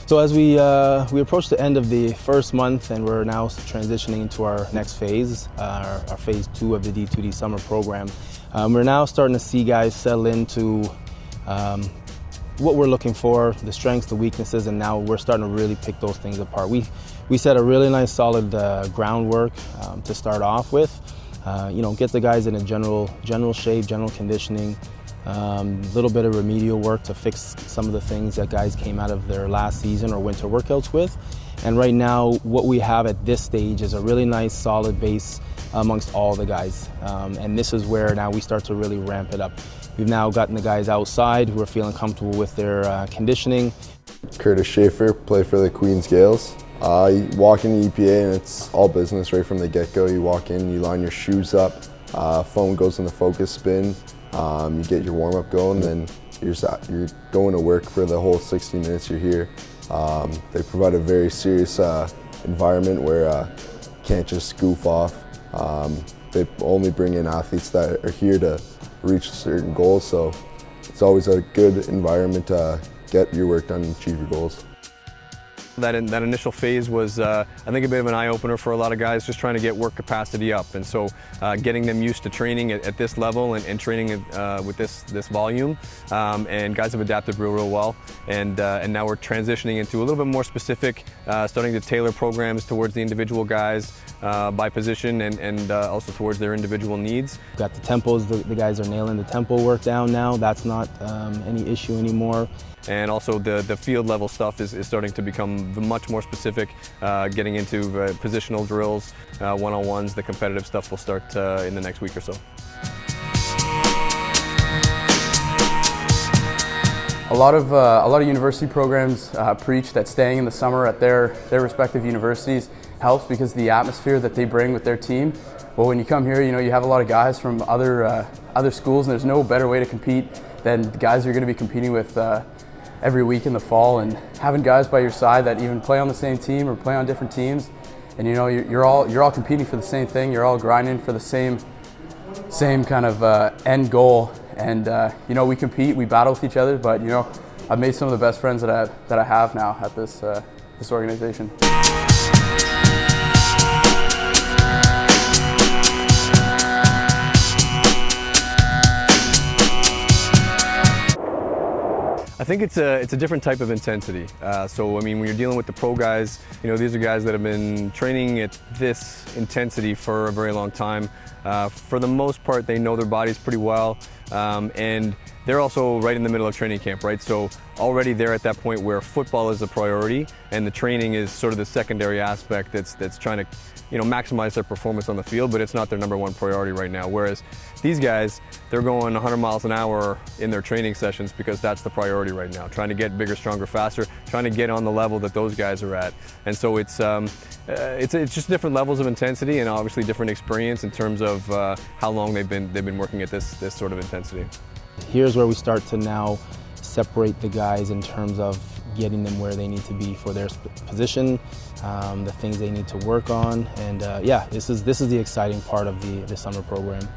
So as we approach the end of the first month and we're now transitioning into our next phase, our phase 2 of the D2D summer program, we're now starting to see guys settle into what we're looking for, the strengths, the weaknesses, and now we're starting to really pick those things apart. We set a really nice solid groundwork to start off with. Get the guys in a general shape, general conditioning, little bit of remedial work to fix some of the things that guys came out of their last season or winter workouts with. And right now, what we have at this stage is a really nice solid base amongst all the guys. And this is where now we start to really ramp it up. We've now gotten the guys outside who are feeling comfortable with their conditioning. KURTIS SCHAEFFER, play for the Queen's Gales. You walk in the EPA and it's all business right from the get-go. You walk in, you line your shoes up, phone goes in the focus spin, you get your warm-up going, then you're going to work for the whole 60 minutes you're here. They provide a very serious environment where you can't just goof off. They only bring in athletes that are here to reach certain goals, so it's always a good environment to get your work done and achieve your goals. That initial phase was, I think, a bit of an eye-opener for a lot of guys, just trying to get work capacity up. And so getting them used to training at this level and training with this volume. And guys have adapted real well. And now we're transitioning into a little bit more specific, starting to tailor programs towards the individual guys by position and also towards their individual needs. Got the tempos, the guys are nailing the tempo work down now. That's not any issue anymore. And also the field level stuff is starting to become much more specific, getting into positional drills, one-on-ones. The competitive stuff will start in the next week or so. A lot of university programs preach that staying in the summer at their respective universities helps because of the atmosphere that they bring with their team. Well, when you come here, you have a lot of guys from other schools, and there's no better way to compete than the guys you're going to be competing with every week in the fall, and having guys by your side that even play on the same team or play on different teams, and you're all competing for the same thing. You're all grinding for the same kind of end goal, and we compete, we battle with each other. But I've made some of the best friends that I have now at this organization. I think it's a different type of intensity. So I mean, when you're dealing with the pro guys, these are guys that have been training at this intensity for a very long time. For the most part, they know their bodies pretty well, and they're also right in the middle of training camp, right? So already they're at that point where football is a priority, and the training is sort of the secondary aspect that's trying to maximize their performance on the field, but it's not their #1 priority right now. Whereas these guys, they're going 100 miles an hour in their training sessions because that's the priority right now, trying to get bigger, stronger, faster, trying to get on the level that those guys are at. And so it's just different levels of intensity and obviously different experience in terms of how long they've been working at this sort of intensity. Here's where we start to now separate the guys in terms of getting them where they need to be for their position, the things they need to work on, and yeah, this is the exciting part of the summer program.